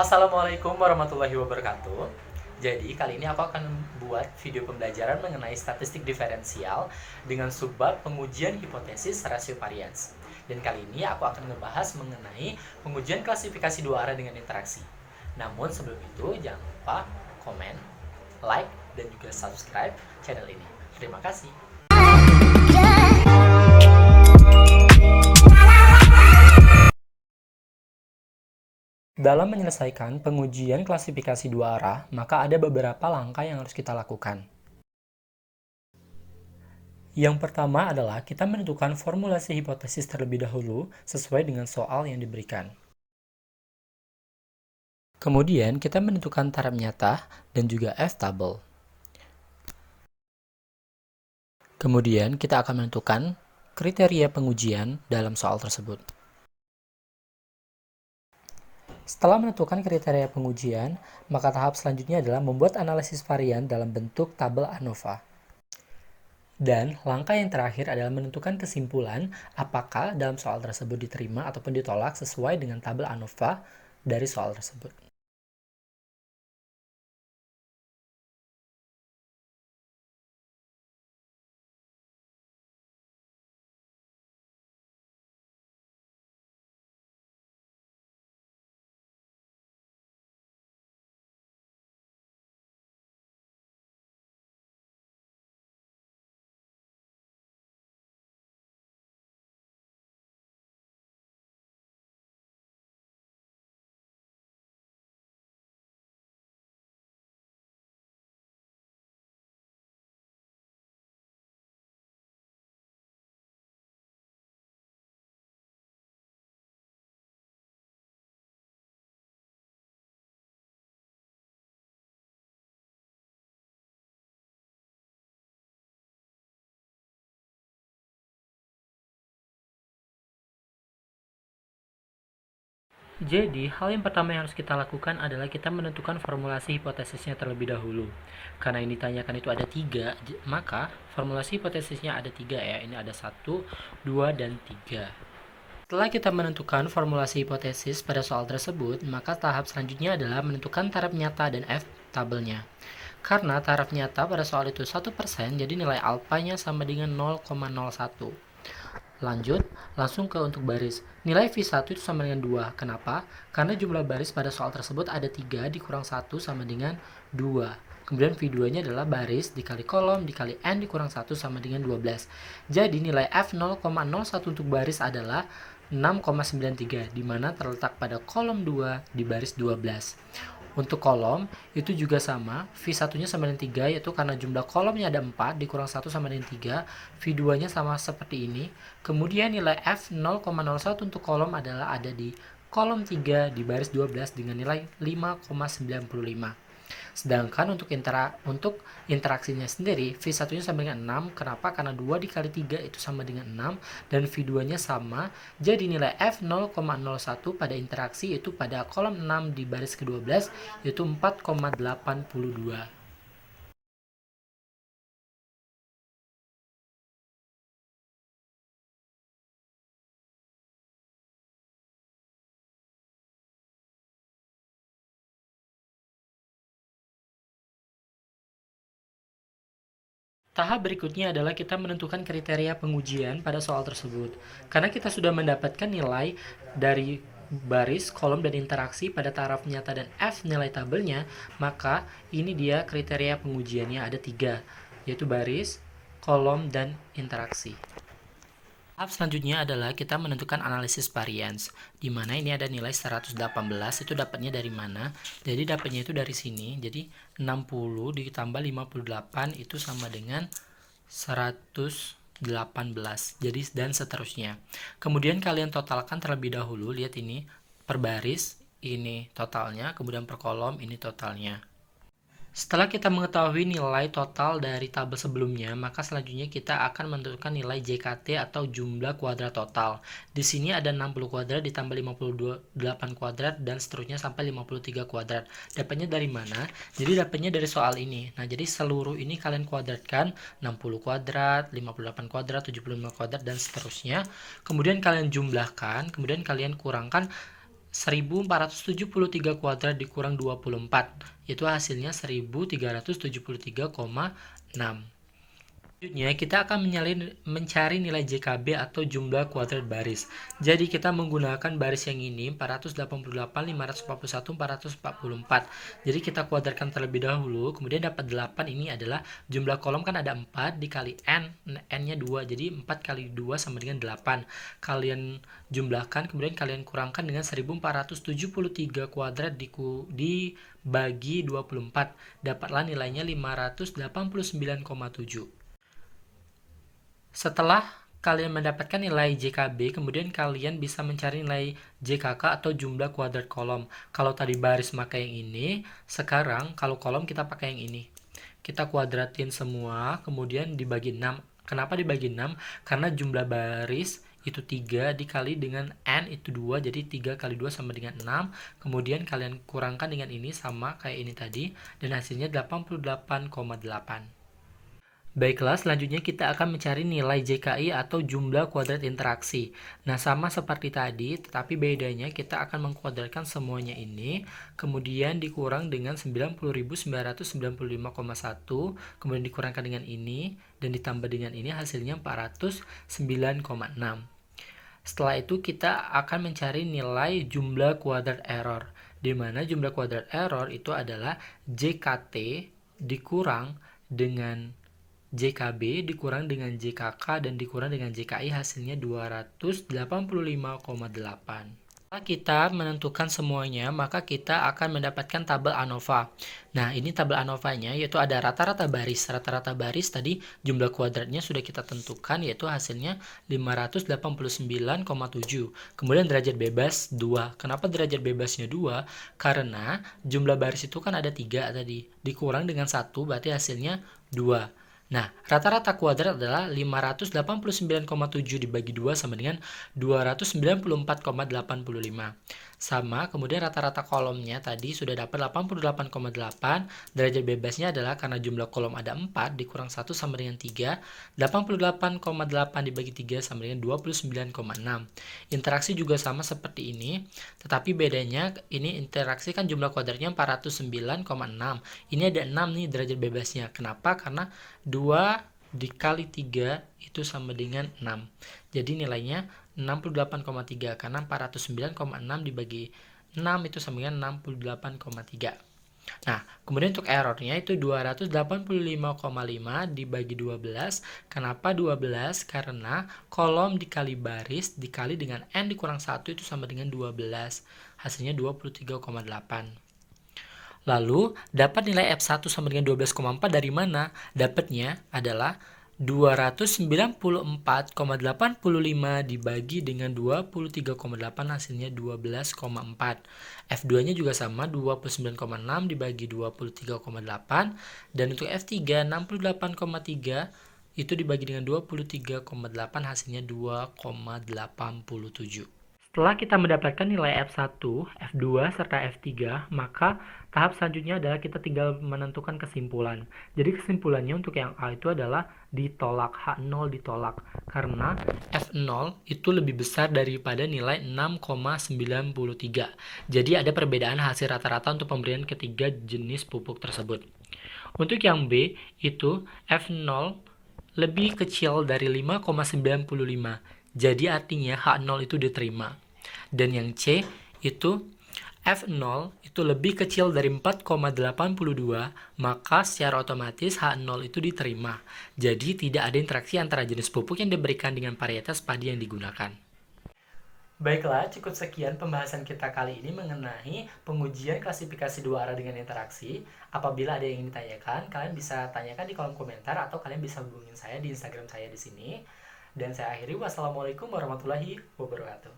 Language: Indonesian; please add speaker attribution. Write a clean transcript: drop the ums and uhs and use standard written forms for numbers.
Speaker 1: Assalamualaikum warahmatullahi wabarakatuh. Jadi kali ini aku akan membuat video pembelajaran mengenai statistik diferensial dengan subbab pengujian hipotesis rasio varians. Dan kali ini aku akan membahas mengenai pengujian klasifikasi dua arah dengan interaksi. Namun sebelum itu jangan lupa komen, like, dan juga subscribe channel ini. Terima kasih. Dalam menyelesaikan pengujian klasifikasi dua arah, maka ada beberapa langkah yang harus kita lakukan. Yang pertama adalah kita menentukan formulasi hipotesis terlebih dahulu sesuai dengan soal yang diberikan. Kemudian kita menentukan taraf nyata dan juga F-tabel. Kemudian kita akan menentukan kriteria pengujian dalam soal tersebut. Setelah menentukan kriteria pengujian, maka tahap selanjutnya adalah membuat analisis varian dalam bentuk tabel ANOVA. Dan langkah yang terakhir adalah menentukan kesimpulan apakah dalam soal tersebut diterima ataupun ditolak sesuai dengan tabel ANOVA dari soal tersebut. Jadi, hal yang pertama yang harus kita lakukan adalah kita menentukan formulasi hipotesisnya terlebih dahulu. Karena yang ditanyakan itu ada 3, maka formulasi hipotesisnya ada 3 ya. Ini ada 1, 2, dan 3. Setelah kita menentukan formulasi hipotesis pada soal tersebut, maka tahap selanjutnya adalah menentukan taraf nyata dan F-tabelnya. Karena taraf nyata pada soal itu 1%, jadi nilai alfanya sama dengan 0,01. Lanjut, langsung ke untuk baris. Nilai V1 itu sama dengan 2. Kenapa? Karena jumlah baris pada soal tersebut ada 3 dikurang 1 sama dengan 2. Kemudian V2-nya adalah baris dikali kolom dikali N dikurang 1 sama dengan 12. Jadi nilai F 0,01 untuk baris adalah 6,93, di mana terletak pada kolom 2 di baris 12. Untuk kolom, itu juga sama, V1-nya sama dengan 3, yaitu karena jumlah kolomnya ada 4, dikurang 1 sama dengan 3, V2-nya sama seperti ini. Kemudian nilai F 0,01 untuk kolom adalah ada di kolom 3 di baris 12 dengan nilai 5,95. Sedangkan untuk interaksinya sendiri, V1-nya sama dengan 6. Kenapa? Karena 2 dikali 3 itu sama dengan 6. Dan V2-nya sama. Jadi nilai F 0,01 pada interaksi itu pada kolom 6 di baris ke-12 yaitu 4,82. Tahap berikutnya adalah kita menentukan kriteria pengujian pada soal tersebut. Karena kita sudah mendapatkan nilai dari baris, kolom, dan interaksi pada taraf nyata dan F nilai tabelnya, maka ini dia kriteria pengujiannya ada 3, yaitu baris, kolom, dan interaksi. Tahap selanjutnya adalah kita menentukan analisis variance, di mana ini ada nilai 118, itu dapatnya dari mana? Jadi dapatnya itu dari sini, jadi 60 ditambah 58 itu sama dengan 118, jadi dan seterusnya. Kemudian kalian totalkan terlebih dahulu, lihat ini per baris, ini totalnya, kemudian per kolom, ini totalnya. Setelah kita mengetahui nilai total dari tabel sebelumnya, maka selanjutnya kita akan menentukan nilai JKT atau jumlah kuadrat total. Di sini ada 60 kuadrat ditambah 58 kuadrat dan seterusnya sampai 53 kuadrat. Dapatnya dari mana? Jadi dapatnya dari soal ini. Nah, jadi seluruh ini kalian kuadratkan 60 kuadrat, 58 kuadrat, 75 kuadrat dan seterusnya. Kemudian kalian jumlahkan, kemudian kalian kurangkan 1473 kuadrat dikurang 24, itu hasilnya 1373,6. Selanjutnya, kita akan mencari nilai JKB atau jumlah kuadrat baris. Jadi, kita menggunakan baris yang ini, 488, 541, 444. Jadi, kita kuadratkan terlebih dahulu, kemudian dapat 8, ini adalah jumlah kolom kan ada 4 dikali N, N-nya 2, jadi 4 kali 2 sama dengan 8. Kalian jumlahkan, kemudian kalian kurangkan dengan 1473 kuadrat dibagi 24. Dapatlah nilainya 589,7. Setelah kalian mendapatkan nilai JKB, kemudian kalian bisa mencari nilai JKK atau jumlah kuadrat kolom. Kalau tadi baris maka yang ini, sekarang kalau kolom kita pakai yang ini. Kita kuadratin semua, kemudian dibagi 6. Kenapa dibagi 6? Karena jumlah baris itu 3 dikali dengan N itu 2, jadi 3 kali 2 sama dengan 6. Kemudian kalian kurangkan dengan ini sama kayak ini tadi, dan hasilnya 88,8. Baiklah, selanjutnya kita akan mencari nilai JKI atau jumlah kuadrat interaksi. Nah, sama seperti tadi, tetapi bedanya kita akan mengkuadratkan semuanya ini, kemudian dikurang dengan 90.995,1, kemudian dikurangkan dengan ini, dan ditambah dengan ini, hasilnya 409,6. Setelah itu, kita akan mencari nilai jumlah kuadrat error, di mana jumlah kuadrat error itu adalah JKT dikurang dengan JKB dikurang dengan JKK dan dikurang dengan JKI, hasilnya 285,8. Setelah kita menentukan semuanya, maka kita akan mendapatkan tabel ANOVA. Nah, ini tabel ANOVA-nya yaitu ada rata-rata baris. Rata-rata baris tadi jumlah kuadratnya sudah kita tentukan, yaitu hasilnya 589,7. Kemudian derajat bebas 2. Kenapa derajat bebasnya 2? Karena jumlah baris itu kan ada 3 tadi. Dikurang dengan 1 berarti hasilnya 2. Nah, rata-rata kuadrat adalah 589,7 dibagi 2 sama dengan 294,85. Sama, kemudian rata-rata kolomnya tadi sudah dapat 88,8. Derajat bebasnya adalah karena jumlah kolom ada 4, dikurang 1 sama dengan 3. 88,8 dibagi 3 sama dengan 29,6. Interaksi juga sama seperti ini, tetapi bedanya ini interaksi kan jumlah kuadratnya 409,6. Ini ada 6 nih derajat bebasnya. Kenapa? Karena 2 dikali 3 itu sama dengan 6. Jadi nilainya 68,3 karena 409,6 dibagi 6 itu sama dengan 68,3. Nah, kemudian untuk errornya itu 285,5 dibagi 12. Kenapa 12? Karena kolom dikali baris dikali dengan N dikurang 1 itu sama dengan 12. Hasilnya 23,8. Lalu, dapat nilai F1 sama dengan 12,4 dari mana? Dapatnya adalah 294,85 dibagi dengan 23,8 hasilnya 12,4. F2-nya juga sama, 29,6 dibagi 23,8. Dan untuk F3, 68,3 itu dibagi dengan 23,8 hasilnya 2,87. Setelah kita mendapatkan nilai F1, F2, serta F3, maka tahap selanjutnya adalah kita tinggal menentukan kesimpulan. Jadi kesimpulannya untuk yang A itu adalah ditolak, H0 ditolak. Karena F0 itu lebih besar daripada nilai 6,93. Jadi ada perbedaan hasil rata-rata untuk pemberian ketiga jenis pupuk tersebut. Untuk yang B itu F0 lebih kecil dari 5,95. Jadi artinya H0 itu diterima. Dan yang C itu F0 itu lebih kecil dari 4,82, maka secara otomatis H0 itu diterima. Jadi tidak ada interaksi antara jenis pupuk yang diberikan dengan varietas padi yang digunakan. Baiklah, cukup sekian pembahasan kita kali ini mengenai pengujian klasifikasi dua arah dengan interaksi. Apabila ada yang ingin ditanyakan, kalian bisa tanyakan di kolom komentar atau kalian bisa hubungin saya di Instagram saya di sini. Dan saya akhiri, wassalamualaikum warahmatullahi wabarakatuh.